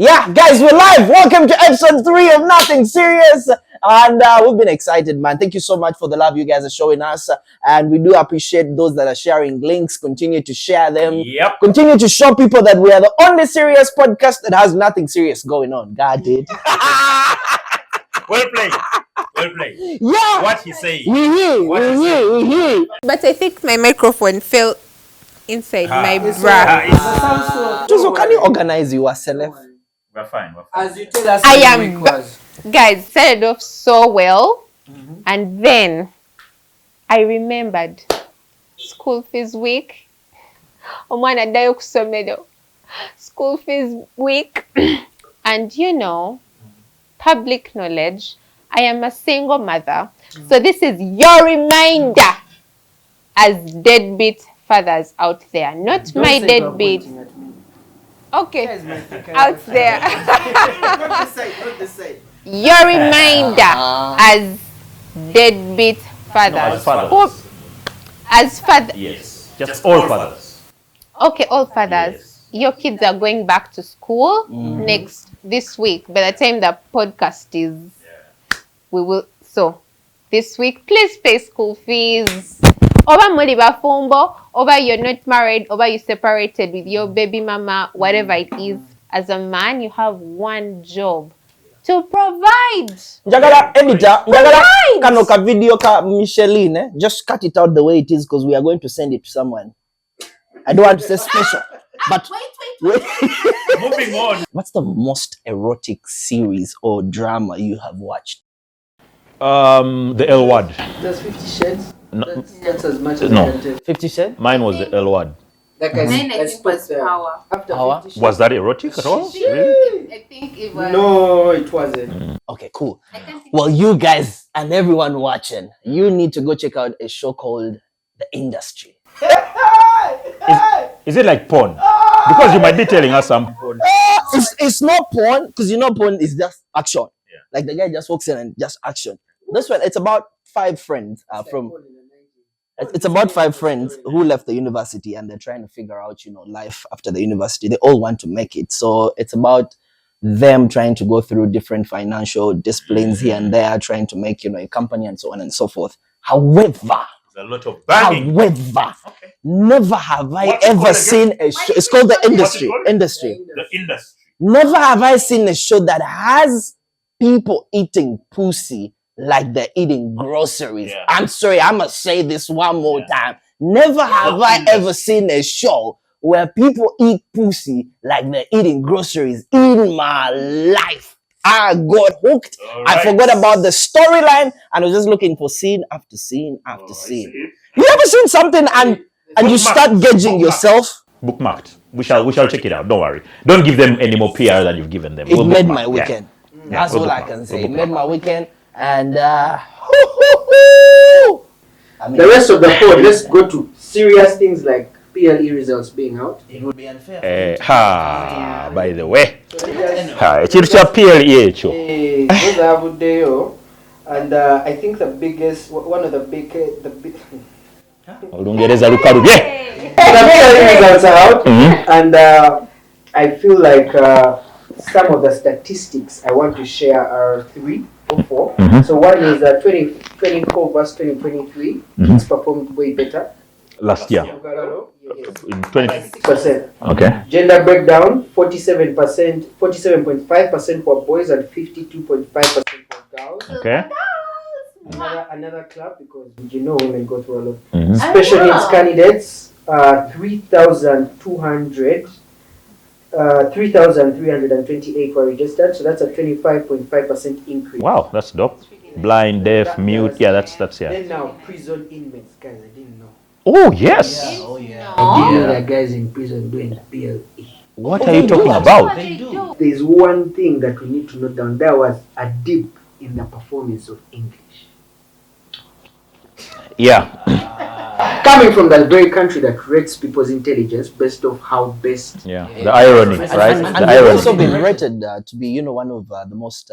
Yeah, guys, we're live. Welcome to episode 3 of Nothing Serious. And we've been excited, man. Thank you so much for the love you guys are showing us. And we do appreciate those that are sharing links. Continue to share them. Yep. Continue to show people that we are the only serious podcast that has nothing serious going on. God did. Well played. Well played. Yeah. What he said. We hear. But I think my microphone fell inside my bra. So can you organize yourself? We're fine. As you tell us, I am, guys, started off so well, and then I remembered school fees week. Omwana dayo kusomero. School fees week, and public knowledge. I am a single mother, so this is your reminder as deadbeat fathers out there, not my deadbeat. Okay, out there. Not the side. Your reminder as deadbeat fathers. As fathers. Yes. Just all fathers. Okay, all fathers. Yes. Your kids are going back to school this week. By the time the podcast is, we will. So, this week, please pay school fees. Oba muri bafumbo, oba you're not married, oba you separated with your baby mama, whatever it is. As a man, you have one job to provide. Njagala editor, njagala kano ka video ka Micheline, just cut it out the way it is because we are going to send it to someone. I don't want to say special, but wait. Moving on. What's the most erotic series or drama you have watched? The L word. There's 50 Shades. No. That's as much as No. I can tell. 50 Cent? Mine was the L word. Like Mine, I I think, spoke was there. Power. After Power? 50 Was that erotic at all? Really? I think it was. No, it wasn't. Okay, cool. Well, you guys and everyone watching, you need to go check out a show called The Industry. Is it like porn? Because you might be telling us some porn. It's not porn, because porn is just action. Yeah. Like the guy just walks in and just action. This one, it's about 5 friends It's about 5 friends who left the university and they're trying to figure out, life after the university. They all want to make it. So it's about them trying to go through different financial disciplines here and there, trying to make, a company and so on and so forth. However, There's a lot of banging. Okay. Never have I What's it ever called seen a show. It's called The Industry. What's it called? Industry. The industry. Never have I seen a show that has people eating pussy like they're eating groceries. Yeah. I'm sorry, I must say this one more time. Never have I ever seen a show where people eat pussy like they're eating groceries in my life. I got hooked. All I right. forgot about the storyline and I was just looking for scene after scene after I scene. see. You ever seen something and you start gauging yourself? Bookmarked. We shall check it out. Don't worry. Don't give them any more PR than you've given them. It We'll made bookmark. my weekend. Yeah. That's We'll all I bookmark. can say. We'll It made bookmark. my weekend. And The rest of the pod, let's go to serious things like PLE results being out. it would be unfair. By the way. So you guys, Ekintu kya PLE ekyo. those are good day, and I think one of the big, Olungereza lukalubye. the PLE results are out, and I feel like some of the statistics I want to share are 3 or 4. So one is 2024 versus 2023. It's performed way better. Last year. In 20. 6%. Okay. Gender breakdown: 47%, 47.5% for boys and 52.5% for girls. Okay. Another club because women go through a lot. Special needs candidates: 3,328 were registered, so that's a 25.5% increase. Wow, that's dope. Blind, deaf, mute. Yeah, that's yeah. Then now, prison inmates, guys, I didn't know. Oh yes. Oh yeah. I didn't know that guys in prison doing PLE. What are you talking about? There's one thing that we need to note down. There was a dip in the performance of English. Yeah. Coming from that very country that rates people's intelligence based off how best. Yeah. The irony, right? And The we've irony. also been rated to be, one of the most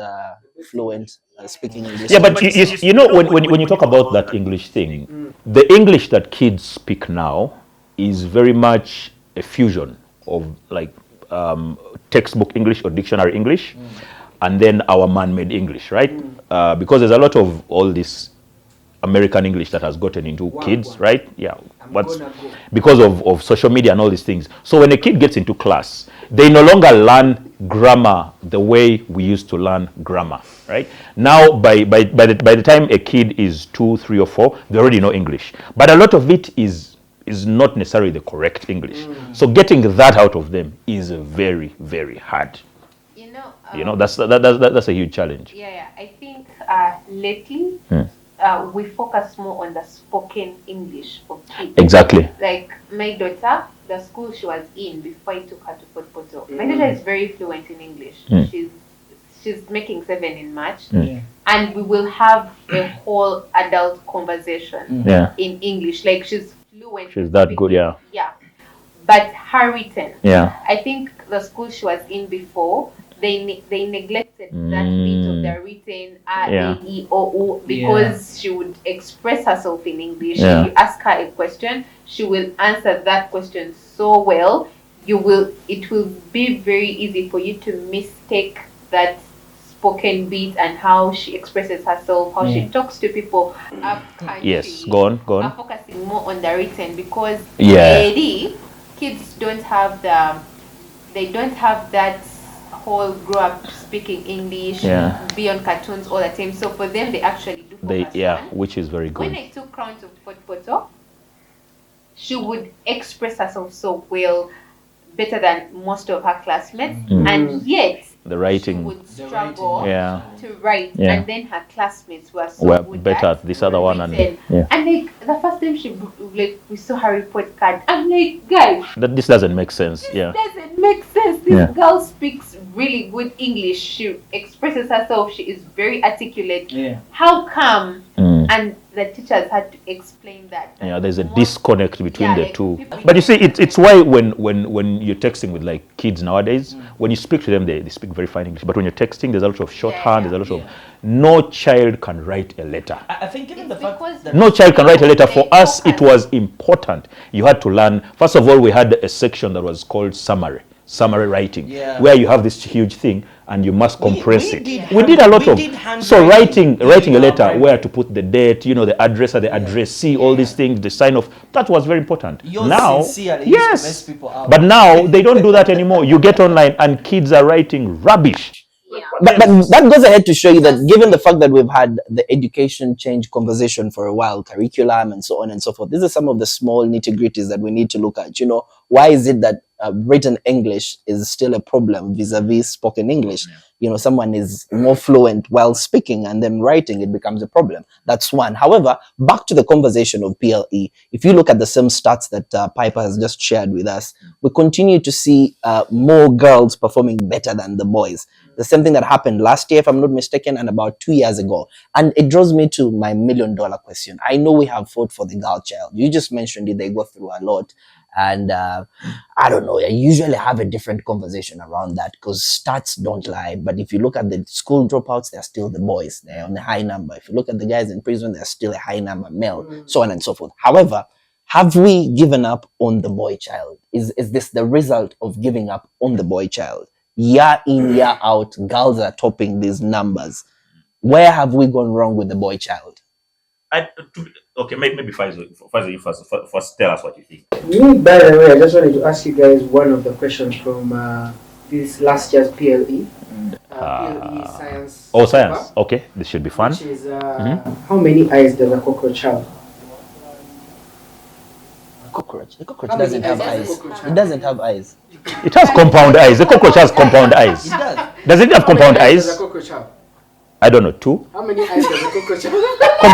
fluent speaking English. Yeah, but when you talk about that English thing, the English that kids speak now is very much a fusion of like textbook English or dictionary English, and then our man-made English, right? Because there's a lot of all this American English that has gotten into kids, right? Yeah, because of social media and all these things. So when a kid gets into class, they no longer learn grammar the way we used to learn grammar, right? Now, by the time a kid is 2, 3, or 4, they already know English. But a lot of it is not necessarily the correct English. So getting that out of them is very, very hard. You know, that's a huge challenge. Yeah. I think lately we focus more on the spoken English for kids. Exactly. Like my daughter, the school she was in before I took her to Port Poto. My daughter is very fluent in English. She's making 7 in March, and we will have a whole adult conversation in English. Like she's fluent. She's that good, yeah. Yeah, but her written. Yeah. I think the school she was in before, they neglected that bit of the written A, E, O, U, because she would express herself in English. Yeah. If you ask her a question, she will answer that question so well. It will be very easy for you to mistake that spoken bit and how she expresses herself, how she talks to people up country. Yes, go on. I'm focusing more on the written because Yeah. kids don't have that whole grow up speaking English, be on cartoons all the time. So for them, they actually do focus on. Which is very good. When I took Crown to Port Poto, she would express herself so well, better than most of her classmates, and yet the writing she would struggle to write, Yeah. and then her classmates were so good better at at this other one, and written. And like the first time we saw her report card, I'm like, guys, this doesn't make sense. this doesn't make sense. This girl speaks really good English. She expresses herself. She is very articulate. How come? And the teachers had to explain that. There's a disconnect between the like two. people- But you see, it's why when you're texting with like kids nowadays, when you speak to them, they speak very fine English. But when you're texting, there's a lot of shorthand. There's a lot of no child can write a letter. I think even the It's fact because that No child can write a letter. For They us, it focus. was important. You had to learn. First of all, we had a section that was called summary writing, where you have this huge thing and you must compress it. We did a lot of so writing a letter, where to put the date, the address or the addressee, all these things, the sign off. That was very important. Now, yes, but now they don't do that anymore. You get online and kids are writing rubbish. But that goes ahead to show you that given the fact that we've had the education change conversation for a while, curriculum and so on and so forth, these are some of the small nitty-gritties that we need to look at. Why is it that written English is still a problem vis-a-vis spoken English? Someone is more fluent while speaking, and then writing, it becomes a problem. That's one. However, back to the conversation of PLE, if you look at the same stats that Pyepar has just shared with us, we continue to see more girls performing better than the boys. The same thing that happened last year, if I'm not mistaken, and about 2 years ago. And it draws me to my $1 million question. I know we have fought for the girl child. You just mentioned it, they go through a lot. And I don't know, I usually have a different conversation around that because stats don't lie. But if you look at the school dropouts, they're still the boys. They're on a high number. If you look at the guys in prison, they're still a high number male, so on and so forth. However, have we given up on the boy child? Is this the result of giving up on the boy child? Year in, year out, girls are topping these numbers. Where have we gone wrong with the boy child? Okay, maybe Faisal, you first tell us what you think. Me, by the way, I just wanted to ask you guys one of the questions from this last year's PLE. PLE science. Oh, science. Okay, this should be fun. Which is how many eyes does a cockroach have? The cockroach doesn't have eyes. It doesn't have eyes. It has compound eyes. The cockroach has compound eyes. It does. Does it have compound How many eyes? does a cockroach have? I don't know. 2. How many eyes does a cockroach have?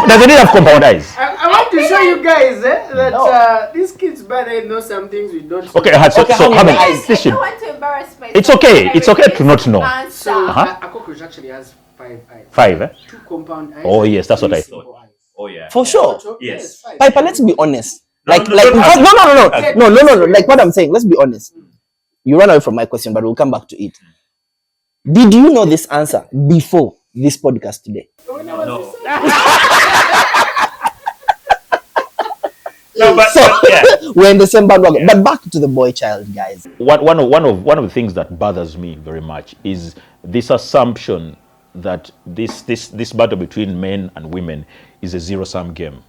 Does it have compound eyes? I want to show you guys that these kids better know some things we don't know. Okay, so how many eyes? This I should. don't want to embarrass myself. It's okay. It's okay to not know. Answer. So Uh-huh. a cockroach actually has 5 eyes. 5, eh? 2 compound eyes. Oh, yes, that's what three I simple eyes. Oh yeah. For sure. Yes. 5. Pyepar, let's be honest. No, Like, no, like, don't ask. no. Like what I'm saying, let's be honest. You run away from my question, but we'll come back to it. Did you know this answer before this podcast today? No. No, but, So but yeah. we're in the same bandwagon. But back to the boy child, guys. One of the things that bothers me very much is this assumption that this battle between men and women is a zero-sum game,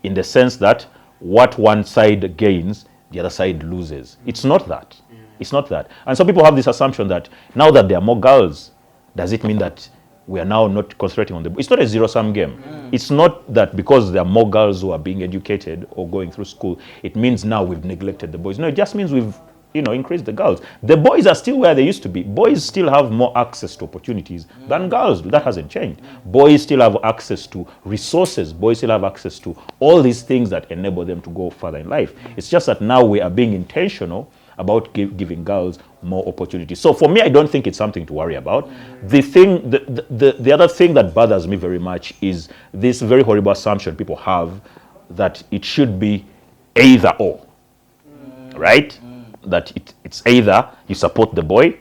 in the sense that what one side gains, the other side loses. It's not that. It's not that. And some people have this assumption that now that there are more girls, does it mean that we are now not concentrating on the... It's not a zero-sum game. It's not that because there are more girls who are being educated or going through school, it means now we've neglected the boys. No, it just means we've increased the girls. The boys are still where they used to be. Boys still have more access to opportunities than girls do. That hasn't changed. Boys still have access to resources. Boys still have access to all these things that enable them to go further in life. It's just that now we are being intentional about giving girls more opportunities. So for me, I don't think it's something to worry about. The other thing that bothers me very much is this very horrible assumption people have that it should be either or, right? That it's either you support the boy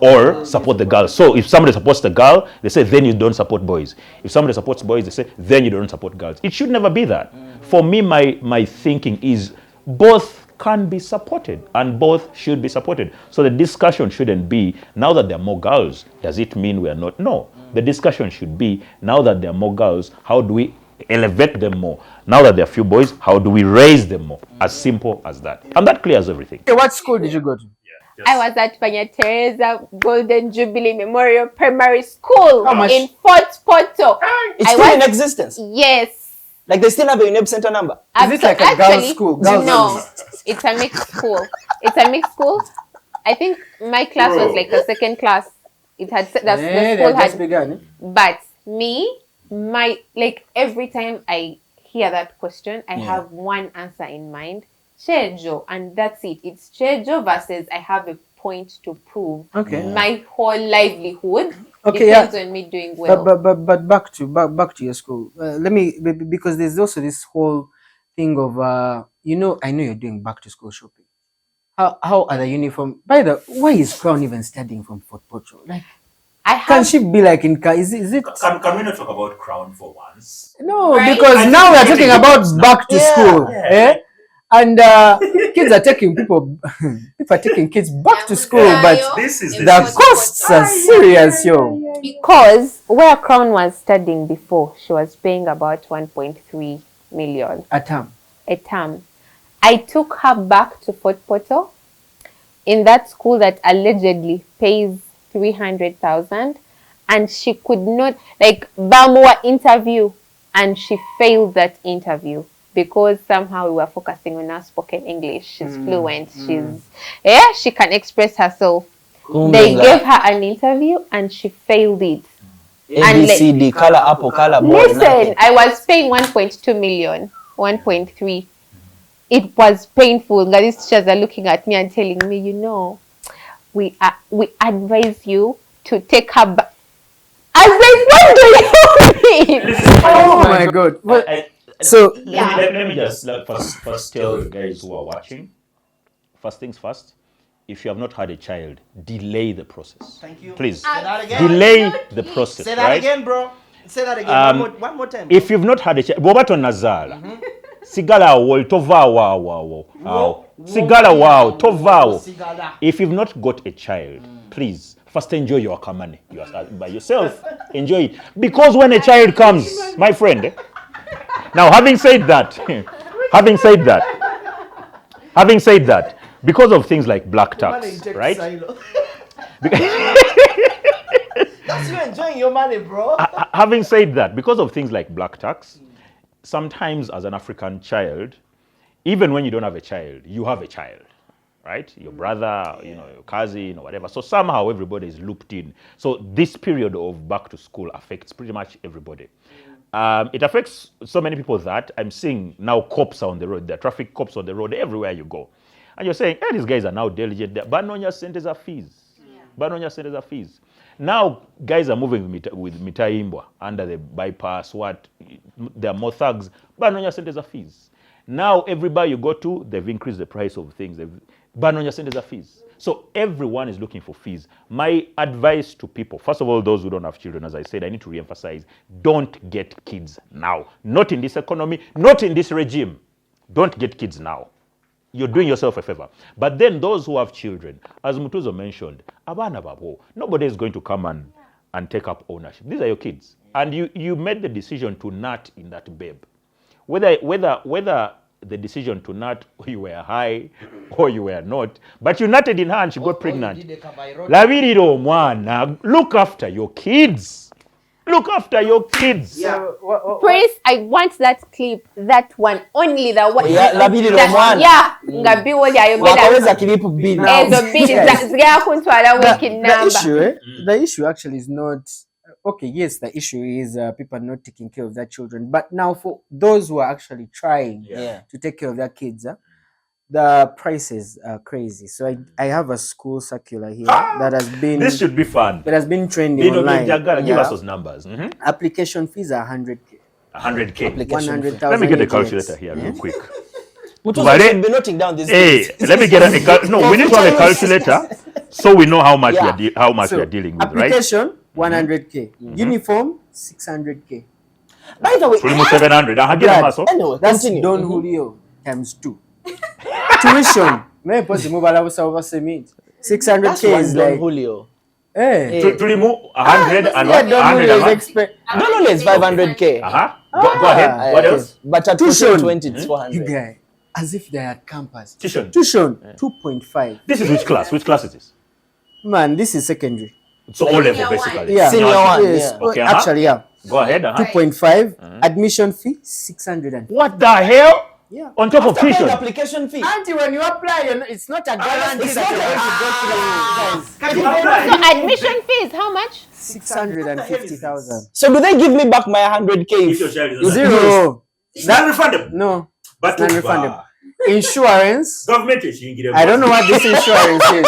or support the girl. So if somebody supports the girl, they say, then you don't support boys. If somebody supports boys, they say, then you don't support girls. It should never be that. For me, my thinking is both can be supported and both should be supported. So the discussion shouldn't be, now that there are more girls, does it mean we are not? No. The discussion should be, now that there are more girls, how do we elevate them more? Now that there are few boys, how do we raise them more? As simple as that. And that clears everything. Okay, what school did you go to? I was at Panya Teresa Golden Jubilee Memorial Primary School How much? in Fort Porto. It's I still was- in existence. Yes. Like they still have a UNEP center number. Is it like a girls' school? Girls' no, school? it's a mixed school. It's a mixed school. I think my class was like a second class. It had the They school just had, begun. but every time I hear that question, I have one answer in mind. Chejo, and that's it. It's Chejo versus I have a point to prove. Okay. My whole livelihood Okay, depends on me doing well. But back to your school. Let me, because there's also this whole thing of I know you're doing back to school shopping. How are the uniform? By the why is Crown even studying from Fort Porto? Like, I can have she be like in? Is it? Can we not talk about Crown for once? No, Right? because now we're talking about back to school. Yeah. And kids are taking people are taking kids back to school, but This is the costs are serious, yo. because where Crown was studying before, she was paying about 1.3 million A term. a term. I took her back to Fort Porto in that school that allegedly pays 300,000, and she could not Bamwa interview, and she failed that interview because somehow we were focusing on her spoken English. She's fluent. She can express herself. They gave her an interview and she failed it. ABCD, color apple, color boy. Listen, I was paying 1.2 million, 1.3. It was painful. These teachers are looking at me and telling me, we advise you to take her back. I was like, what do you mean? Oh my god. Well, so Let me just first tell the guys who are watching. First things first, if you have not had a child, delay the process. Thank you. Please. Say that again. Delay the process. Say that right? again, bro. Say that again. One more time. If you've not had a child, Bobato Nazala. Sigala wol tova wow. Sigala wow tova. Sigala. If you've not got a child, please first enjoy your kamane. You are by yourself. Enjoy it. Because when a child comes, my friend. Now, having said that, because of things like black tax, right? That's you enjoying your money, bro. Having said that, because of things like black tax, sometimes as an African child, even when you don't have a child, you have a child, right? Your brother, your cousin or whatever. So somehow everybody is looped in. So this period of back to school affects pretty much everybody. It affects so many people that I'm seeing now cops on the road. There are traffic cops on the road everywhere you go. And you're saying, these guys are now diligent. Banonya centers are fees. Banonya centers are fees. Now, guys are moving with Mitaimbwa under the bypass. There are more thugs. Banonya centers are fees. Now, everybody you go to, they've increased the price of things. Banonya centers are fees. So everyone is looking for fees. My advice to people, first of all, those who don't have children, as I said, I need to reemphasize, don't get kids now. Not in this economy, not in this regime. Don't get kids now. You're doing yourself a favor. But then those who have children, as Mutuzo mentioned, abana babo, nobody is going to come and take up ownership. These are your kids. And you made the decision to nut in that babe. Whether the decision to nut, you were high or you were not, but you nutted in her and she got pregnant. Labiriro mwana, look after your kids. Look after your kids. Prince, I want that clip, that one, only the one. Yeah, labiriro mwana. Yeah, nga Beewol yayogera. Wakaweza kilipu bili. Ezo bili zigaya kuntwala working number. The issue actually is not okay. Yes, the issue is people not taking care of their children. But now for those who are actually trying to take care of their kids, the prices are crazy. So I have a school circular here that has been. This should be fun. That has been trending online. Give us those numbers. Application fees are 100K. 100K. 100,000. Let me get a calculator here real quick. Mutuzo should be noting down this. Hey, let me get no. We need to have a calculator so we know how much we are dealing with, right? Application 100K. Uniform 600K. By the way, 700. anyway, That's continue. Don Julio times 2. Tuition. Maybe possible move over 600K That's one is Don like Julio. To remove 100 and yeah, Don 100 Julio and is what? Don Julio is 500K. Go ahead. What else? But at Tuition. 20, it's You 400. guy, as if they are at campus. Tuition. 2.5. This is which class? Which class is this? Man, this is secondary. So O level basically. Yeah. Senior one, Yes. yeah. Okay, Actually, yeah. Go ahead. 2.5. Admission fee 600. What the hell? Yeah. On top of After paying tuition. the application fee. Auntie, when you apply, it's not a guarantee it's that not you're going to go through. So admission fees, how much? 650,000. So do they give me back my 100K? If your child is Zero. It's not refundable. No. But Non-refundable. Insurance. government is shingire. I don't know what this insurance is.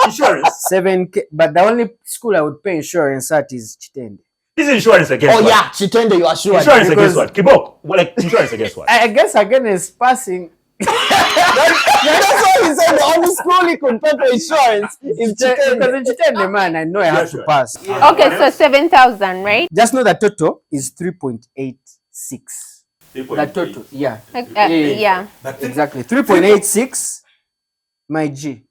Insurance. 7K. But the only school I would pay insurance at is Chitende. This is insurance against Oh what? yeah, she turned you are sure. Insurance Because- against what? Kibok. Well, like insurance against what? I guess again is passing. That's why he said the only school he could pay for insurance is Because Chitende. in Chitende, man, I know I have to sure. pass. Okay, so 7,000, right? Just know the total is 3.86. The total, yeah. Yeah. Exactly. 3.86. My G.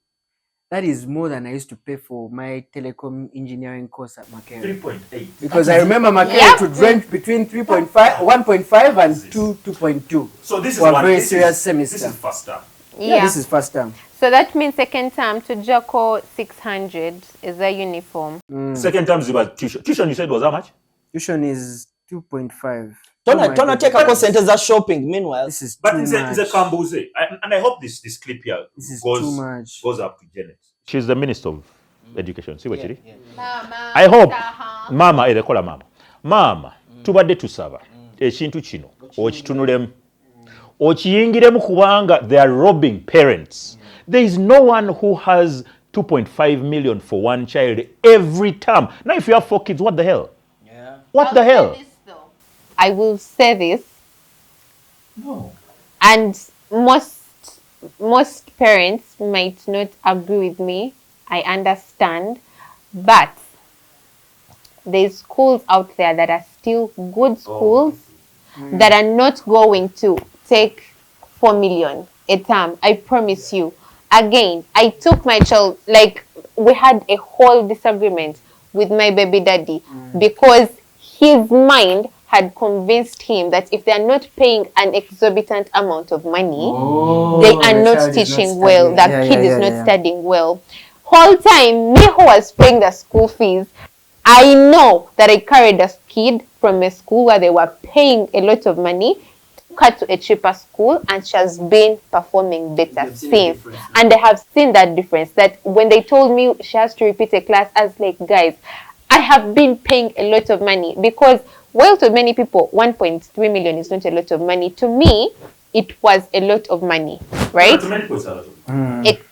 That is more than I used to pay for my telecom engineering course at Makerere. 3.8. Because I remember Makerere Yep. would range between 1.5 and 2.2. So this is For a one. very This serious is, semester. This is first term. Yeah. This is first term. So that means second term to Joko 600 is a uniform. Second term is about tuition. Tuition you said was how much? Tuition is 2.5. Tona take a course centers are shopping. Meanwhile, This is But too it's much. a Kambuze. And I hope this clip here This is too much. goes up to Janet. She's the Minister of Education. See what you did? I hope mama erekola mama tubadde tusaba ekintu kino okitunulemu okiyingiremu kubanga they are robbing parents. There is no one who has 2.5 million for one child every term. Now if you have 4 kids, what the hell? What the hell? I will say this, No. and most parents might not agree with me. I understand, but there's schools out there that are still good schools that are not going to take 4 million a term. I promise you. Again, I took my child, like we had a whole disagreement with my baby daddy because his mind had convinced him that if they are not paying an exorbitant amount of money, they are the not child is teaching not well. studying. That Yeah, kid yeah, is yeah, not studying well. Whole time, me who was paying the school fees, I know that I carried a kid from a school where they were paying a lot of money, took her to a cheaper school, and she has been performing better since. And they have seen that difference. That when they told me she has to repeat a class, I was like, guys, I have been paying a lot of money because, well, to many people, 1.3 million is not a lot of money. To me, it was a lot of money, right? To many people, it's a lot of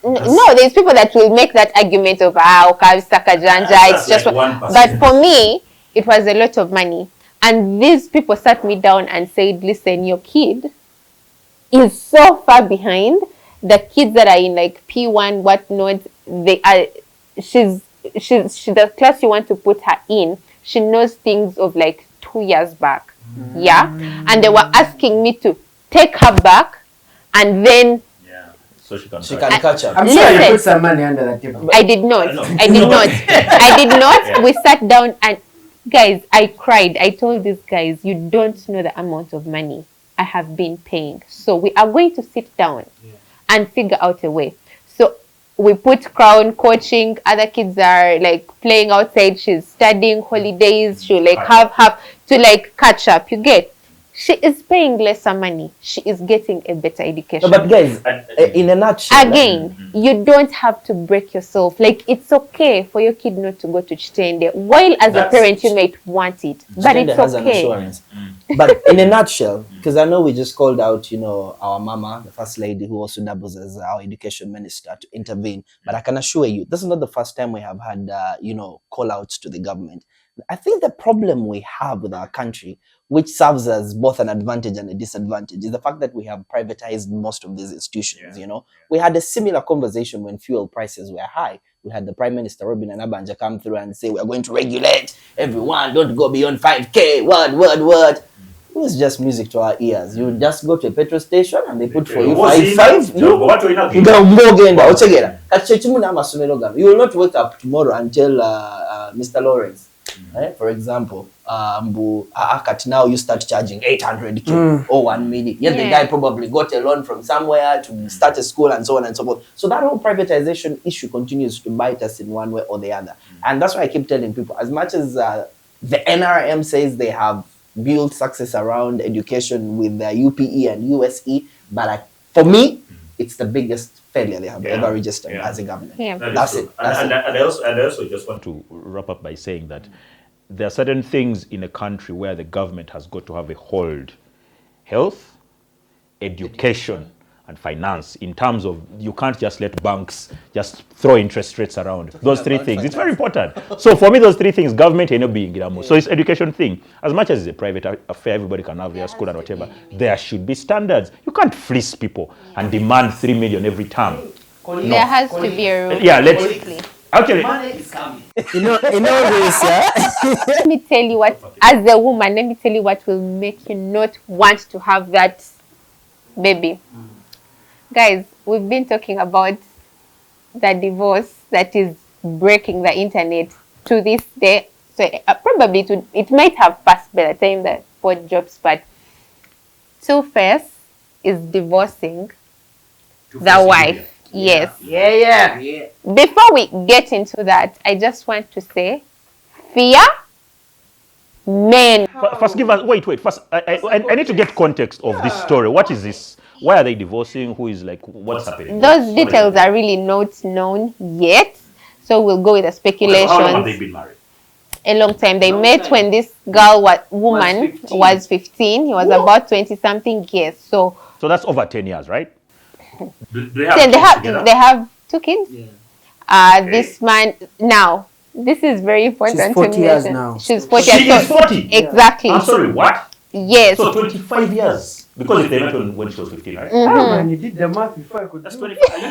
No, there's people that will make that argument of it's just like 1%. but for me it was a lot of money, and these people sat me down and said, listen, your kid is so far behind the kids that are in like P1 whatnot. They are she's the class you want to put her in, she knows things of like 2 years back. Yeah, and they were asking me to take her back and then Yeah. So she can. She try. can catch up. I'm sure you Listen. put some money under the table. I did not. No. I did not. I did not. Yeah. We sat down and guys, I cried. I told these guys, you don't know the amount of money I have been paying. So we are going to sit down and figure out a way. So we put Crown coaching. Other kids are like playing outside. She's studying holidays. She'll like have to like catch up. You get? She is paying lesser money. She is getting a better education. No, but guys, in a nutshell, Again, you don't have to break yourself. Like, it's okay for your kid not to go to Chitende. While as a parent, you might want it. But Chitende it's has an okay. assurance. But in a nutshell, because I know we just called out, our mama, the first lady, who also doubles as our education minister, to intervene. But I can assure you, this is not the first time we have had, call outs to the government. I think the problem we have with our country, which serves as both an advantage and a disadvantage, is the fact that we have privatized most of these institutions. We had a similar conversation when fuel prices were high. We had the Prime Minister Robin Anabanja come through and say, we're going to regulate everyone, don't go beyond 5K, word. It was just music to our ears. You just go to a petrol station and they put for you 5. You will not wake up tomorrow and tell Mr. Lawrence, for example, now you start charging 800k or 1 million. Yet the guy probably got a loan from somewhere to start a school and so on and so forth. So that whole privatization issue continues to bite us in one way or the other. And that's why I keep telling people, as much as the NRM says they have built success around education with the UPE and USE, but for me, it's the biggest failure they have ever registered as a government. Yeah. That's it. And I also just want To wrap up by saying that there are certain things in a country where the government has got to have a hold: health, education, and finance. In terms of, you can't just let banks just throw interest rates around. Those three things, it's very important. So for me, those three things, government ain't being Giramo. So it's education thing. As much as it's a private affair, everybody can have their school and whatever. There should be standards. You can't fleece people and demand 3 million every term. There has to be a rule. Yeah, let's actually. This, Let me tell you what, as a woman, let me tell you what will make you not want to have that baby. Guys, we've been talking about the divorce that is breaking the internet to this day. So probably it might have passed by the time that pod drops, but Two-Face is divorcing the wife. Yes. Yeah. Before we get into that, I just want to say, fear men. First, give us. Wait. First, I need to get context of this story. What is this? Why are they divorcing? Who is what's happening? Those details are really not known yet, so we'll go with the speculations. How long have they been married? A long time. They met when this woman was 15. He was about 20-something years. So that's over 10 years, right? Do they have kids together? they have 2 kids. This man now. This is very important. She's 40 to years mention. now. She's 40 She years. is 40. Exactly. I'm sorry, what? Yes. So 25 years. Because if they met when she was 15, right? Man, you did the math before I could That's do 25. You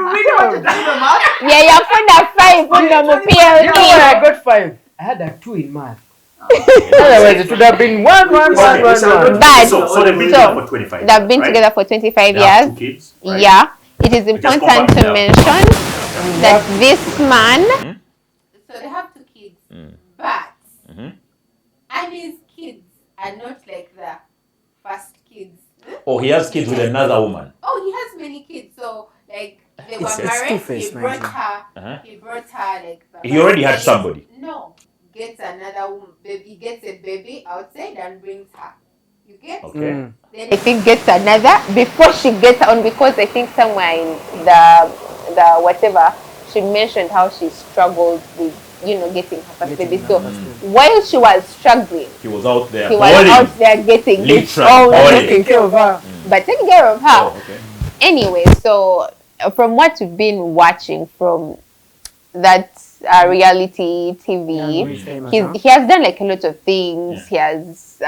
really wanted to do the math? Yeah, you put a 5 on the PLE. You know why I got 5? I had a 2 in math. Otherwise, it would have been 1. But So they've been together for 25 years. They've been right? together for 25 They have years. 2 kids. Right? Yeah. It is important confirm, to yeah. mention that this man. So they have 2 kids, but Aine's kids are not like the first kids. Oh, he has kids with another woman. Oh, he has many kids. So like they were It's married. Two-Face, He brought man. her. He brought her like. He already had somebody. No, gets another woman. Baby gets a baby outside and brings her. You get? Okay. Then I think gets another before she gets on, because I think somewhere in the whatever she mentioned how she struggled with getting her first baby. So while she was struggling, He was out there. he was out there getting his own, Literally. Taking care of her. but taking care of her. Oh, okay. Anyway, so from what we've been watching from that reality TV, he has done like a lot of things. He has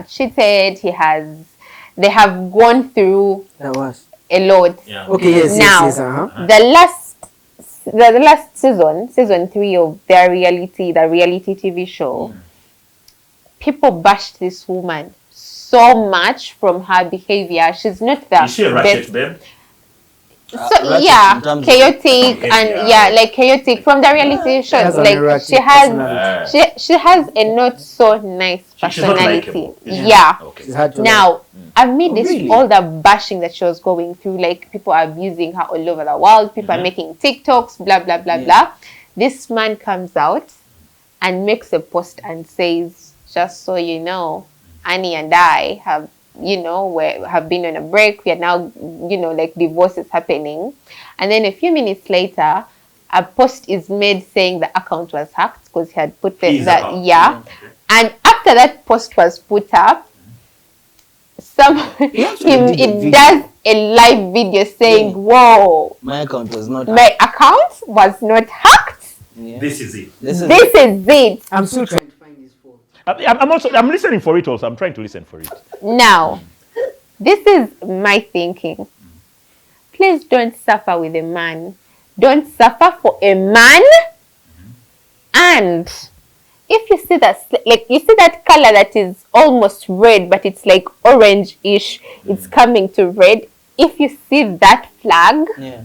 cheated. They have gone through That was. a lot. Yeah. Okay, yes, Now, yes. the last season 3 of the reality TV show, people bashed this woman so much from her behavior. She's not the Is she a ratchet babe? So ratchet yeah, in terms of chaotic behavior. and yeah, like chaotic from the reality shows. has an Like erratic she has, personality. she has a not so nice She's not personality. likable. Yeah. Okay. She's hard to Now, amid this, really? all the bashing that she was going through, like people are abusing her all over the world, people are making TikToks, blah, blah, blah, blah. This man comes out and makes a post and says, just so you know, Annie and I have, you know, have been on a break. We are now, you know, like divorce is happening. And then a few minutes later, a post is made saying the account was hacked because he had put His that, account. yeah. Okay. And after that post was put up, actually did a it video. does a live video saying, "Whoa, My account was not. my account was not hacked. Yeah. This is it. This is This is it." I'm still trying to find his phone. I'm listening for it also. I'm trying to listen for it. Now, this is my thinking. Please don't suffer with a man. Don't suffer for a man. And if you see that, like you see that color that is almost red, but it's like orange-ish, it's coming to red. If you see that flag, yeah.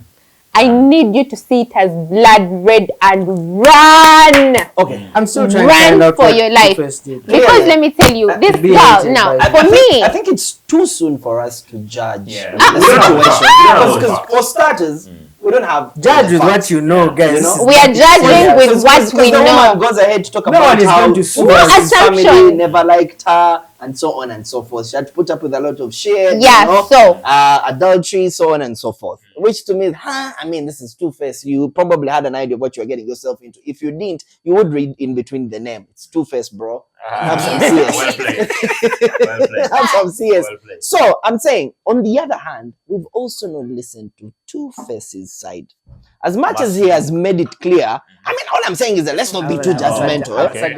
I need you to see it as blood red and run. Okay. I'm still trying to Run find out for what your life. Two-Face did. Because let me tell you, this be girl, hated now, by- for me, I think it's too soon for us to judge Yeah. the We don't have situation. facts. We don't have Because facts. for starters, we don't have Judge the with facts. what you know, guys. You know? we are judging with Because what we the woman know. goes ahead to talk No about one is how going to sue No us. his family assumption. never liked her and so on and so forth. She had to put up with a lot of shit. Yeah, you know, so- adultery, so on and so forth. Which to me, I mean, this is Two-Face. You probably had an idea of what you were getting yourself into. If you didn't, you would read in between the name. It's Two-Face, bro. Have some CS. Well played. Well played. Have some CS. Well played. So I'm saying, on the other hand, we've also not listened to Two-Face's side. As much as he has made it clear, I mean, all I'm saying is that let's not be too judgmental. eh? Okay.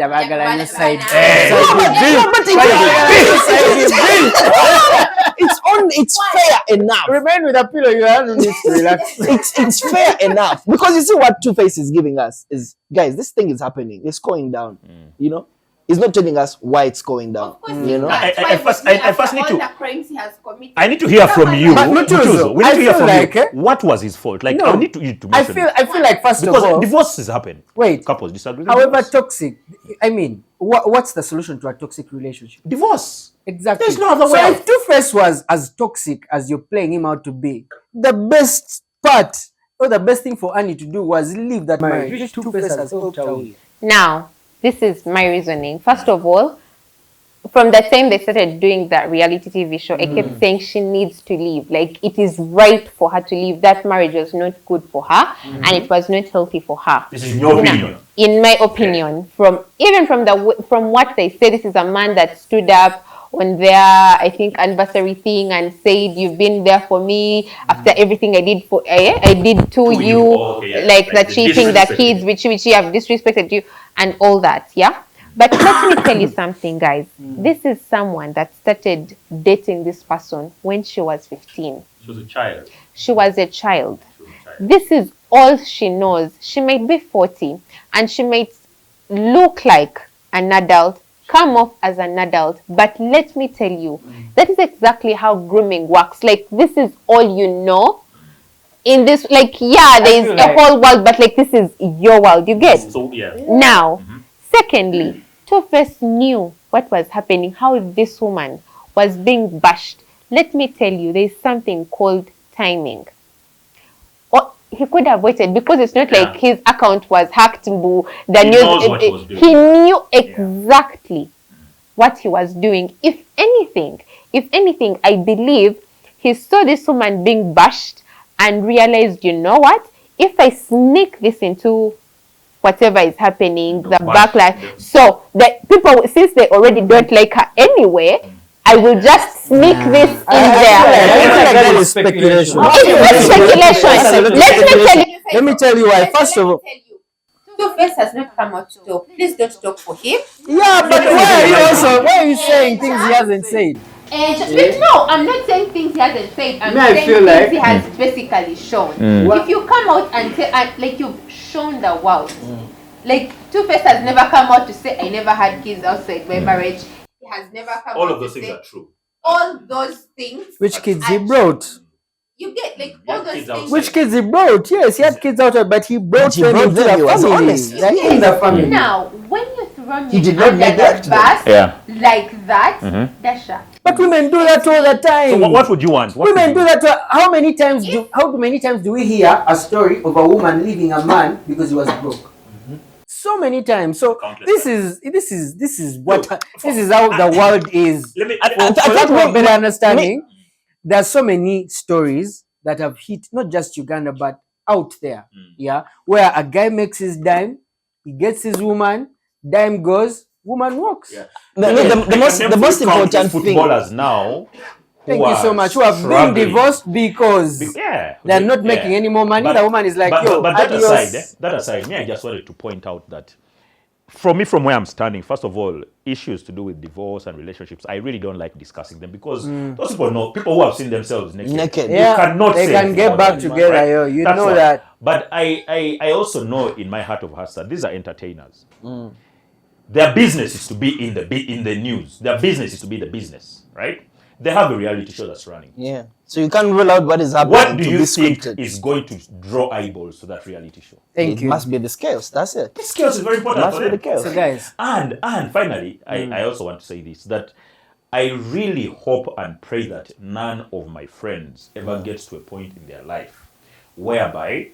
It's fair enough. Remain with a pillow. You have to relax. It's fair enough because you see what Two-Face is giving us is, guys, this thing is happening. It's going down. You know, he's not telling us why it's going down. You know, I first need to. the crimes he has committed. I need to hear from you. But Mutuzo, we need I to hear feel from like, you. What was his fault? Like, No. I need you to I mention it. feel like first Because of all, divorces happen. wait. Couples disagree. However divorce. toxic, I mean, what's the solution to a toxic relationship? Divorce. Exactly. There's no other so way if out. Two-Face was as toxic as you're playing him out to be, the best part or the best thing for Annie to do was leave that marriage. Which Two-Face has helped her with. Now, this is my reasoning. First of all, from the time they started doing that reality TV show, I kept saying she needs to leave. Like, it is right for her to leave. That marriage was not good for her, and it was not healthy for her. This is your Now, opinion. in my opinion, from what they say, this is a man that stood up on their, I think, anniversary thing and said, "You've been there for me after everything I did for I did to you, Oh, okay, yeah. like the Like the cheating, the disrespect. kids, which have disrespected you, and all that." Yeah. But let me tell you something, guys. This is someone that started dating this person when she was 15. She was a child. She was a child. She was a child. This is all she knows. She might be 40 and she might look like an adult, come off as an adult. But let me tell you, that is exactly how grooming works. Like, this is all you know. In this, like, yeah, there is feel a like- whole world, but like, this is your world. You get? So yeah. Now, secondly, Two-Face knew what was happening, how this woman was being bashed. Let me tell you, there's something called timing. Or he could have waited because it's not like his account was hacked. The He news, knows what he was doing. he knew exactly what he was doing. If anything, I believe he saw this woman being bashed and realized, you know what? If I sneak this into whatever is happening, the backlash. So the people, since they already don't like her anyway, I will just sneak this in there. That is speculation. It's not speculation. Let me tell you why. First of all, Two-Face has not come out to talk. Please don't talk for him. yeah, but why are you saying things he hasn't said? No, I'm not saying things he hasn't said. I'm Me, I saying feel things like- he has basically shown. If you come out and say, like, you've shown the world. Like, Two-Face has never come out to say, I never had kids outside my marriage. He has never come All out of those to things say, are true. all those things. Which kids he And brought? You get like Yeah, all those kids things. outside. Which kids he brought? Yes, he had kids out, but he brought He them brought into them, the he was family. honest. Like in the family. Now, when you throw me He did not under neglect the them. bus Yeah. like that, Dasha. But women do that all the time. So what would you want? What Women would do you that. How many times do we hear a story of a woman leaving a man because he was broke? So many times. So Countless this is what this is how the world is. Let me. I For think lack of a me- better understanding, there are so many stories that have hit not just Uganda but out there. Yeah, where a guy makes his dime, he gets his woman, dime goes, woman walks. Yeah. The most important thing. footballers now. Thank you so much. Who have been divorced because Yeah. they're not making any more money. But- The woman is like, yo, but that adios. aside, me, I just wanted to point out that from where I'm standing, first of all, issues to do with divorce and relationships, I really don't like discussing them because those people who have seen themselves naked. Yeah, You cannot they say can anything get about back them, together, right? yo. You That's know one. that. But I also know in my heart of hearts that these are entertainers. Their business is to be in the news. Their business is to be the business, right? They have a reality show that's running. Yeah. So you can't rule out what is happening. What do to you be think scripted. is going to draw eyeballs to that reality show? Thank It you. must be the scales. That's it. This chaos is very important Must for be the them. chaos. So guys, And finally, I also want to say this, that I really hope and pray that none of my friends ever gets to a point in their life whereby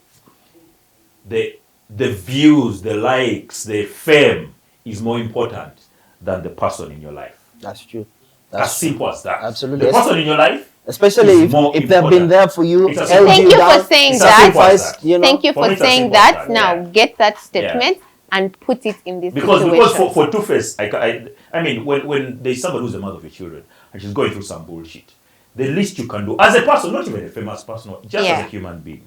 the views, the likes, the fame is more important than the person in your life. That's true. As simple as that. Absolutely. The person in your life, Especially is if more they've been important. there for you, It's as held Thank you you down, for saying it's that. as simple as sacrificed, that. you know. Thank you For for me, it's as saying simple as that. that, Now yeah. get that statement and put it in this Because situation. for Two-Face, I mean, when there's somebody who's the mother of your children and she's going through some bullshit, the least you can do as a person, not even a famous person, just as a human being,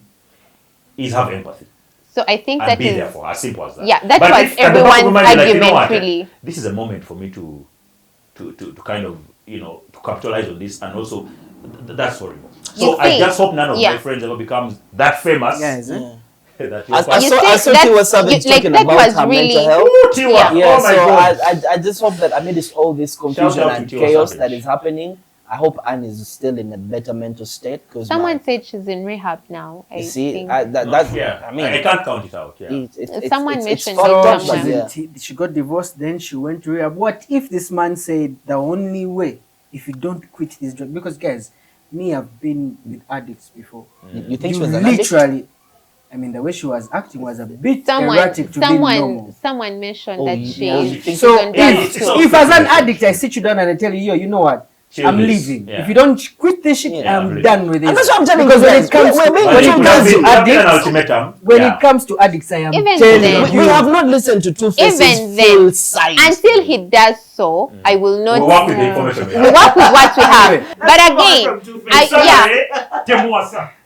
is have empathy So I think and that be is there for her. As simple as that. Yeah, that But was if at the back of everyone's your mind you're like, you know argument, what, really. this is a moment for me to kind of to capitalize on this and also that's horrible. So I see, just hope none of yeah. my friends ever becomes that famous. guys, That I You saw see, Tiwa that- Savage you- like, talking that about was her really- mental health. Tiwa, Yeah, oh my so God. I just hope that amidst all this confusion Shout out and to Tiwa chaos Savage. that is happening, I hope Anne is still in a better mental state. Because Someone said she's in rehab now. I you see, think. that's Yeah, I mean, I can't count it out. Yeah. Someone mentioned fucked it up, somewhere. but yeah. she got divorced, then she went to rehab. What if this man said the only way, if you don't quit this drug, because guys, me, I've been with addicts before. You think she was an addict? literally, I mean, the way she was acting was a bit erratic to be normal. Someone mentioned Oh, that yeah. she, she's So on drugs it's too. all- if as an addict I sit you down and I tell you, yo, you know what? Chill I'm this. leaving. Yeah. If you don't quit this shit, Yeah, I'm I'm leaving. done with it. And that's what I'm telling because you when guys. it comes We're to being But when you it too have comes been- to you have been an addicts, ultimatum. when Yeah. it comes to addicts, I am Even telling then- We you. have not listened to Two-Face's Even full then, side. until he does so, I will not. We'll work with the information we we have. work with what we have. Anyway. But again,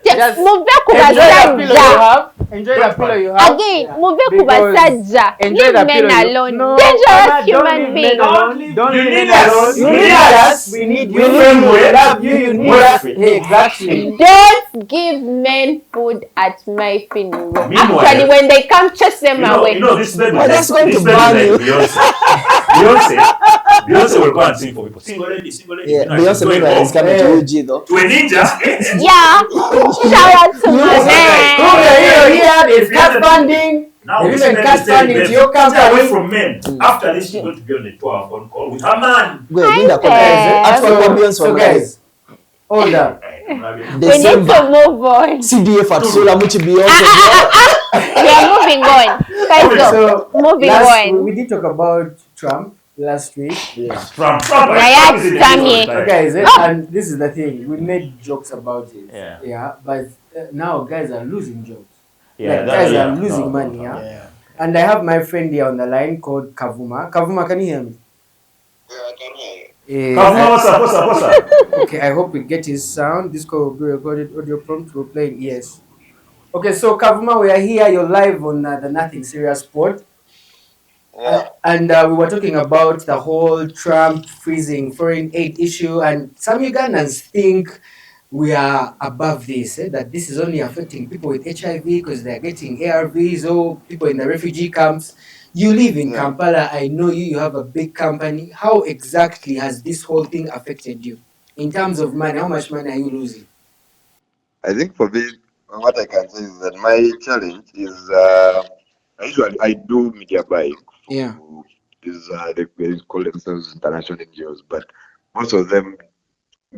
Just muve enjoy the pillow you kubasajja. have. Enjoy the pillow you have. Again, muve Because kubasajja. enjoy Leave the men pillow you- alone. No, Dangerous Mama, don't human leave beings. men alone. Don't You leave need men us. alone. You You need need us. us. We need We you. need We you. love you. You need We're us. free. Exactly. Don't give men food at my funeral. Meanwhile- Actually, when they come, chase them away. This baby Well, that's going to burn you. Beyonce will go and sing for people. Single lady. Yeah, You know, she's Beyonce going Bieber is home coming to Yeah. UG though. to a ninja. Yeah. Shout out to my Come man. here. There's cat funding. Now There this is a man cat is telling funding them, to your stay away company. from men. After this, she's going to be on a 12-phone call with her man. Go ahead, Linda, Yeah. ask for Beyonce So for guys, hold up. the We same need to move on. CDF at Sola Muchi Beyonce. We are moving on. Faisal, So moving last, on. we did talk about Trump last week. Trump Naya is in the Sammy. news all the time. Guys, and this is the thing. We made jokes about it. Yeah. But now guys are losing jobs. Yeah, Like, that- guys yeah, are losing no, money. no, Yeah? Yeah. And I have my friend here on the line called Kavuma. Kavuma, can you hear me? Kavuma, what's up? Okay, I hope we get his sound. This call will be recorded. Audio prompt will play. Yes. Okay, so Kavuma, we are here. You're live on the Nothing Serious Sport. And we were talking about the whole Trump freezing foreign aid issue, and some Ugandans think we are above this, that this is only affecting people with HIV because they're getting ARVs or people in the refugee camps. You live in Kampala. I know you have a big company. How exactly has this whole thing affected you? In terms of money, how much money are you losing? I think for me, what I can say is that my challenge is I do media buying. Yeah. They call themselves international NGOs, but most of them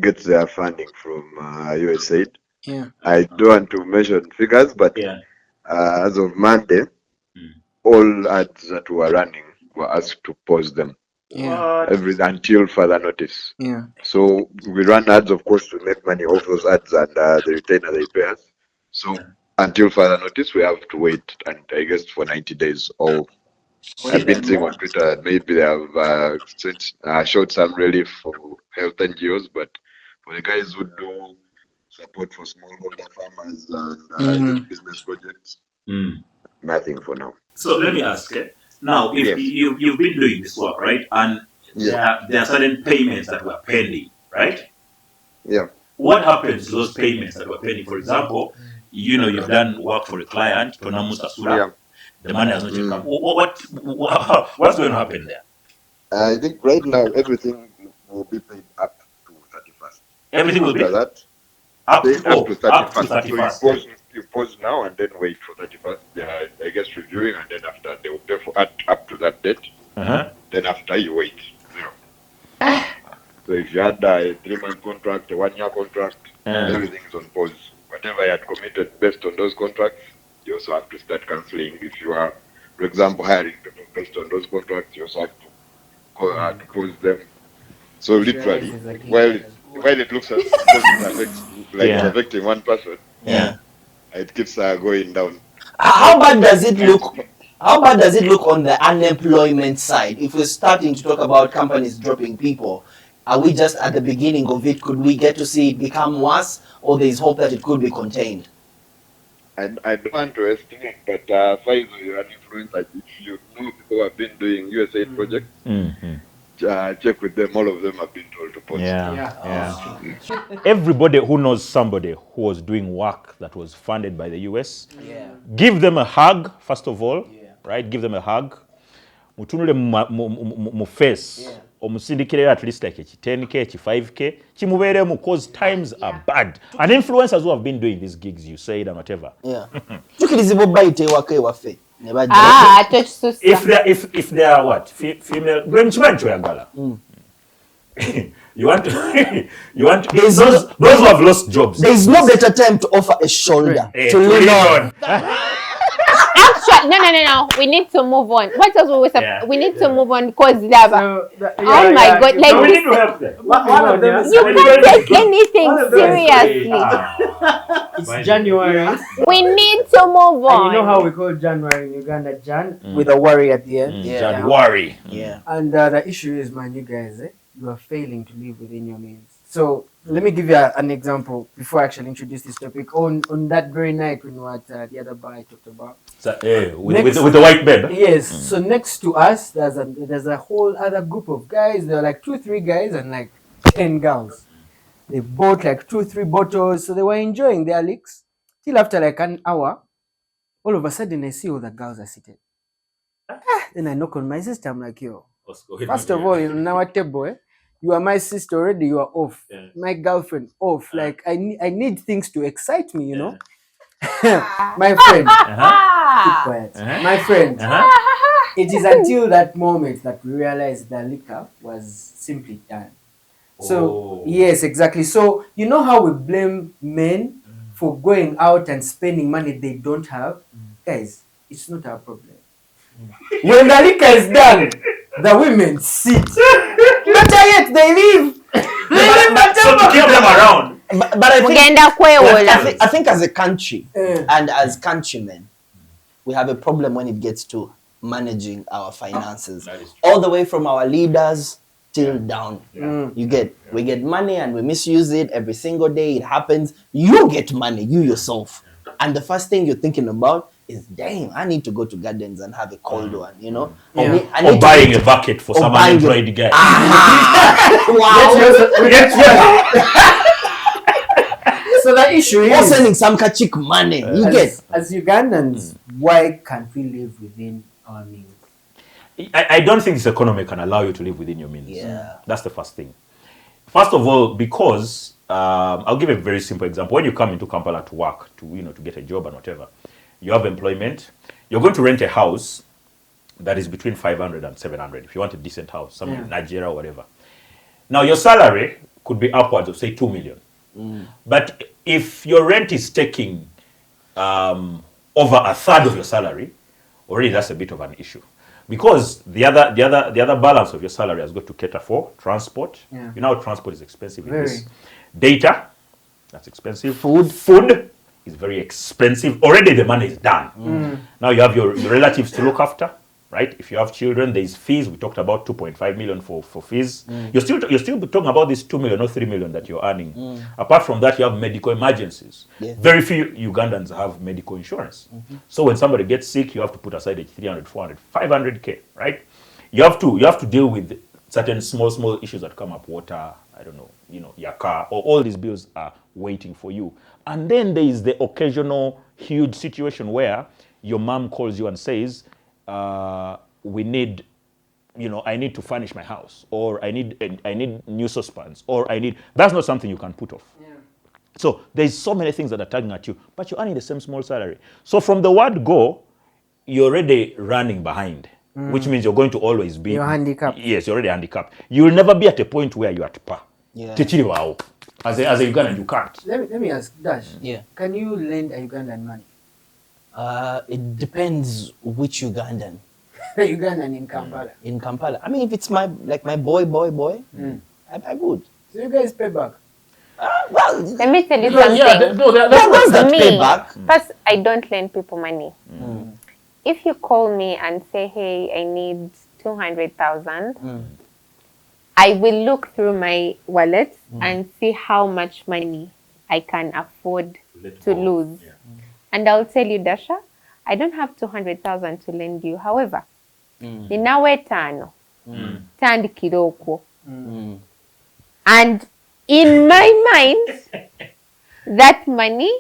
get their funding from USAID. Yeah. I don't want to mention figures, but Yeah. as of Monday, all ads that were running were asked to pause them Yeah. until further notice. Yeah. So we run ads, of course, to make money off those ads and the retainer they pay us. So until further notice, we have to wait, and I guess for 90 days. Or I've been seeing on Twitter maybe they have showed some relief for health NGOs, but for the guys who do support for smallholder farmers and youth business projects, nothing for now. So let me ask, now, if Yes. you've been doing this work, right, and there are certain payments that were pending, right? Yeah. What happens to those payments that were pending? For example, you've done work for a client, Tonamusa Sura, Yeah. the money has not yet come. What's going to happen there? I think right now everything will be paid up to 31st. Everything will be After that, up paid to, up to 31st. 31st. So you pause now and then wait for 31st. I guess reviewing, and then after they will pay for up to that date. Then after you wait zero. So if you had a 3-month contract, a 1-year contract, everything is on pause. Whatever you had committed based on those contracts, you also have to start cancelling. If you are, for example, hiring people based on those contracts, you also have to pause them. So literally, while it looks as it's affecting one person, it keeps going down. How bad does it look? How bad does it look on the unemployment side? If we're starting to talk about companies dropping people, are we just at the beginning of it? Could we get to see it become worse, or there is hope that it could be contained? I don't want to estimate, but Faisal, you're an influencer. If you know people who have been doing USAID projects, check with them. All of them have been told to pause. Everybody who knows somebody who was doing work that was funded by the US, give them a hug, first of all, right? Give them a hug. Mutunule mu face. Omusindikire at least like 10K, 5K. Chimuberemu, cause times are bad. And influencers who have been doing these gigs, you say it and whatever. Yeah. Tukirizibo bayite wake wafe. If they are what? Female. You want those who have lost jobs. There is no better time to offer a shoulder to lean on. Actually, no. We need to move on. What else we need to move on because lava. Oh my God! Like we need to help them. One of them is you can't take anything seriously. it's January. We need to move on. And you know how we call January in Uganda, Jan, with a worry at the end. January. Yeah. And the issue is, man, you guys, you are failing to live within your means. So let me give you an example before I actually introduce this topic. On that very night when what the other guy talked about. So, with the white bed. Yes. So next to us, there's a whole other group of guys. There are like 2-3 guys and like 10 girls. They bought like 2-3 bottles, so they were enjoying their licks. Till after like an hour, all of a sudden I see all the girls are seated. Then I knock on my sister. I'm like, yo, first of all, in our table, you are my sister already. You are off. Yeah. My girlfriend off. Like I need things to excite me, you know. My friend, keep quiet. My friend. It is until that moment that we realized the liquor was simply done. So yes, exactly. So you know how we blame men for going out and spending money they don't have, guys. It's not our problem. When the liquor is done, the women sit. Better yet, they leave. So to keep them around. But I think as a country and as countrymen, we have a problem when it gets to managing our finances. All the way from our leaders till down. We get money and we misuse it every single day. It happens. You get money, you yourself. And the first thing you're thinking about is, damn, I need to go to Gardens and have a cold one, you know? I need buying a bucket for some unemployed guy. Wow. So the issue is, or sending some kachik money. As Ugandans, why can't we live within our means? I don't think this economy can allow you to live within your means. Yeah. That's the first thing. First of all, because I'll give a very simple example. When you come into Kampala to work, to get a job and whatever, you have employment. You're going to rent a house that is between 500 and 700 if you want a decent house, somewhere in Nigeria or whatever. Now, your salary could be upwards of, say, 2 million. But if your rent is taking over a third of your salary, already that's a bit of an issue. Because the other balance of your salary has got to cater for transport. Yeah. You know how transport is expensive in Very. this. Data, that's expensive. Food. Food is very expensive. Already the money is done. Now you have your relatives to look after, right? If you have children, there's fees. We talked about 2.5 million for fees. You're still talking about this 2 million or 3 million that you're earning. Apart from that, you have medical emergencies. Yeah. Very few Ugandans have medical insurance. So when somebody gets sick, you have to put aside 300, 400, 500K, right? You have to deal with certain small issues that come up, water, I don't know, your car, or all these bills are waiting for you. And then there is the occasional huge situation where your mom calls you and says, we need, I need to furnish my house, or I need new saucepans, or that's not something you can put off. Yeah. So there's so many things that are tugging at you, but you're earning the same small salary. So from the word go, you're already running behind, which means you're going to always be... You're handicapped. Yes, you're already handicapped. You'll never be at a point where you're at par. Yeah. As a Ugandan, you can't. Let me ask, Dash. Yeah. Can you lend a Ugandan money? It depends which Ugandan. A Ugandan in Kampala. In Kampala. I mean, if it's my boy, I would. So you guys pay back? Well, Let me tell you Yeah, something. there was that Me, payback. first, I don't lend people money. If you call me and say, hey, I need 200,000, I will look through my wallet and see how much money I can afford to lose. Yeah. And I'll tell you, Dasha, I don't have 200,000 to lend you. However, ninawe tano, tandikira okwo. And in my mind, that money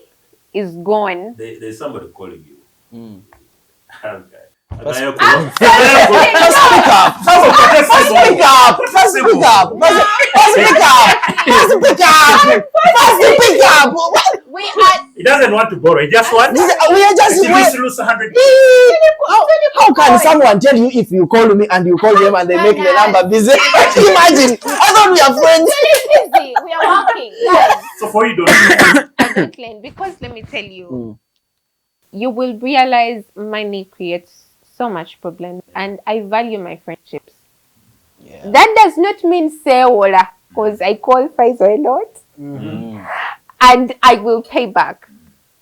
is gone. There's somebody calling you. Okay. First speak up. We are He doesn't want to borrow. He just wants. We are just He wants to lose 100. How can someone tell you if you call me and you call them and they make the number busy? Imagine. I thought we are friends. busy. We are working. Yes. So for you, don't. I don't lend because let me tell you, you will realize money creates so much problem, and I value my friendships. Yeah. That does not mean say ola, because I call Faisal a lot, and I will pay back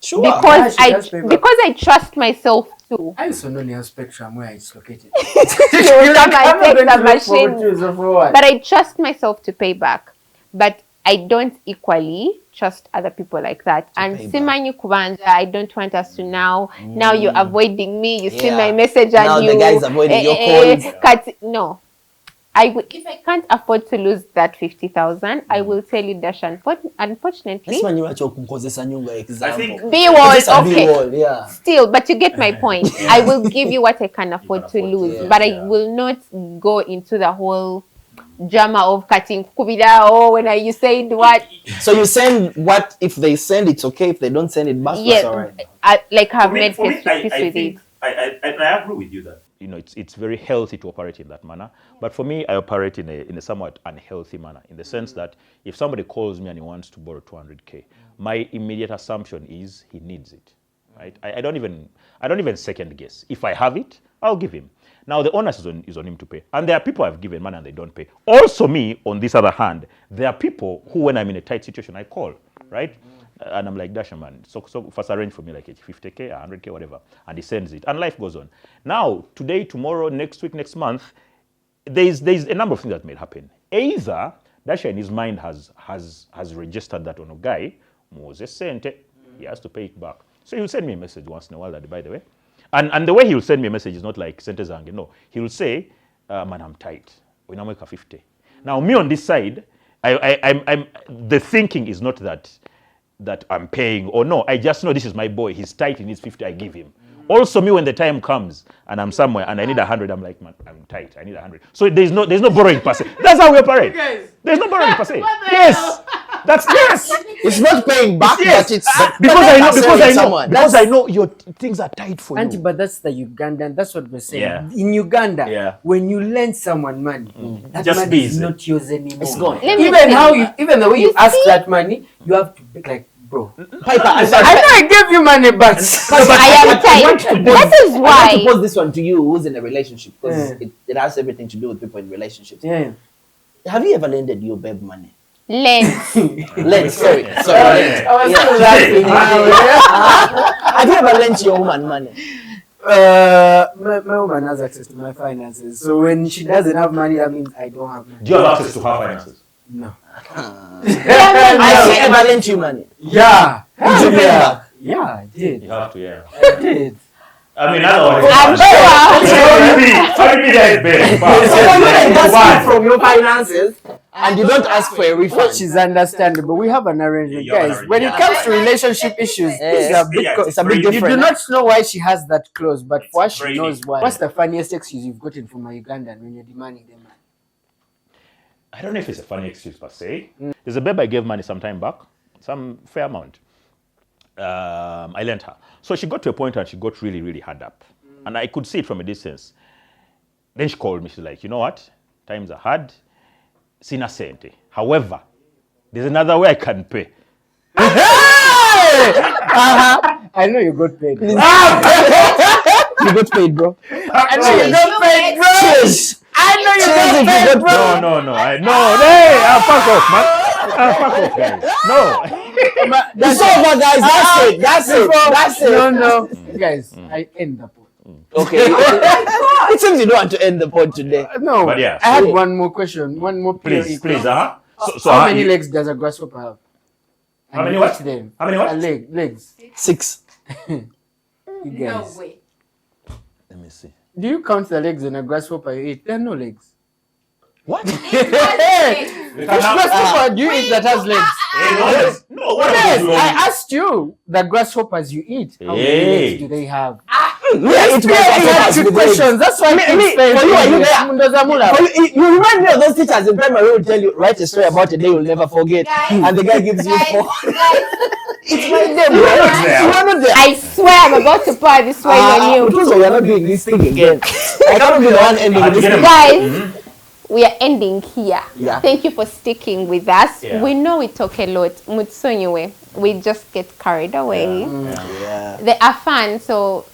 Sure. because Yeah, she does pay back. I trust myself too. I also know near Spectrum where it's located. You will come and take the machine. But But I trust myself to pay back. But I don't equally trust other people like that. And pay Simanyu Kubanja, I don't want us to now you're avoiding me. You see Yeah. my message Now and the you guy's avoiding your calls. No. If I can't afford to lose that 50,000, I will tell you, Dash, unfortunately. This man you are kumkozesa nyunga example. think- Beewol, Just a okay. Beewol, yeah. Still, but you get my point. I will give you what I can afford to lose, yeah. but I will not go into the whole drama of cutting kubida. Oh, when you said what? So you send what if they send it's okay, if they don't send it back, Yes, it's alright. I have For me, made for me, peace I with think it. I agree with you that. It's very healthy to operate in that manner. But for me, I operate in a somewhat unhealthy manner, in the sense that if somebody calls me and he wants to borrow 200K, my immediate assumption is he needs it, right? I don't even second guess. If I have it, I'll give him. Now the onus is on him to pay. And there are people I've given money and they don't pay. Also me, on this other hand, there are people who, when I'm in a tight situation, I call, right? And I'm like, Dasha, man, so first arrange for me like 50K, 100K, whatever. And he sends it. And life goes on. Now, today, tomorrow, next week, next month, there's a number of things that may happen. Either Dasha in his mind has registered that on a guy, Moses sent it, he has to pay it back. So he'll send me a message once in a while, that, by the way. And the way he'll send me a message is not like Sente Zange, no. He'll say, man, I'm tight. We now make a 50. Now, me on this side, I'm the thinking is not that I'm paying, or no, I just know this is my boy, he's tight, he needs 50, I give him. Also, me, when the time comes and I'm somewhere and I need 100, I'm like, man, I'm tight. I need 100. So there's no borrowing per se. That's how we operate. There's no borrowing per se. Yes, that's yes. It's not paying back, Yes. but it's Because I know your things are tight for Auntie, you. but that's the Ugandan. That's what we're saying. Yeah. In Uganda, Yeah. when you lend someone money, that Just money is busy. not yours anymore. It's gone. Let me Even tell even the way you ask that money, you have to be like, bro. Piper, I know I gave you money, but I am tight. That is I want to why. pose this one to you who's in a relationship because it has everything to do with people in relationships. yeah. Have you ever lended your babe money? Lend. Sorry. I was still laughing. Have you ever lent your woman money? My woman has access to my finances, so when she doesn't have money, that means I don't have money. Do you have access to her finances? No. Has she ever lent you money? Yeah. Did you pay back? Yeah, I did. You have to, yeah. I did. I mean, otherwise. I'm sure. How do you guys bear? That's from your finances, and you don't ask for a refund. Which is understandable. We have an arrangement, Yeah, you have an guys. When it arrangement. comes to relationship issues, It's a bit You different. do not know why she has that clause, but for her, she brainy. knows why. What's the funniest excuse you've gotten from a Ugandan when you're demanding them? I don't know if it's a funny excuse per se. There's a babe I gave money some time back, some fair amount. I lent her. So she got to a point and she got really, really hard up. And I could see it from a distance. Then she called me. She's like, you know what? Times are hard. Sina sente. However, there's another way I can pay. I know you got paid. You got paid, bro. I know you got paid, bro. Cheers. I know you Cheers if got you paid, got bro. No. Hey, fuck off, man. Fuck off, guys. No. It's over, guys. That's it. No. Guys, I end the pod. Okay. It seems you don't want to end the pod today. No, But yeah, I had one more question. One more PLE Please, question. So How many legs does a grasshopper have? How many And what? each them. How many what? Legs. 6. You guys. way. Let me see. Do you count the legs on a grasshopper you eat? There are no legs. What? Which grasshopper do you eat that has legs? No, what Yes, are you I asked you the grasshoppers you eat. How many Hey. legs do they have? It Yes, two questions. That's why for you, are you there? You remind me of those teachers in primary who will tell you, write a story about a day you'll never forget. And the guy gives you 4. It's my day, bro. You are not there. I swear I'm about to pour this wine on you. Mutuzo, we are not doing this thing again. I cannot be the one ending this thing. Guys, we are ending here. Yeah. Thank you for sticking with us. Yeah. We know we talk a lot. Mutsonyewe, we just get carried away. Yeah. They are fun, so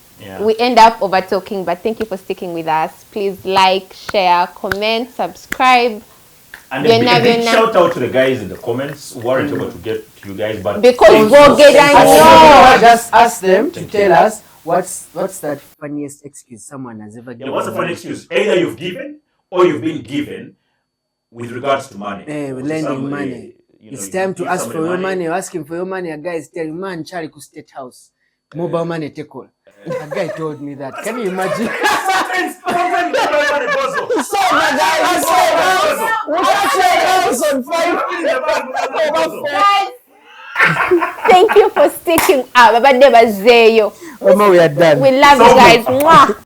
we end up over talking, but thank you for sticking with us. Please like, share, comment, subscribe. And a big shout out to the guys in the comments who weren't able to get to you guys, but Because we'll get I on just ask them to tell us what's that funniest excuse someone has ever given. what's the funny excuse? Either you've given or you've been given with regards to money. We're lending money. It's time to ask for your money. You're asking for your money. A guy is telling man, Charlie to State House. Mobile money take all. A guy told me that. Can you imagine? So, my guys, on 5. Thank you for sticking up. Mama, we are done. We love you guys. Mwah.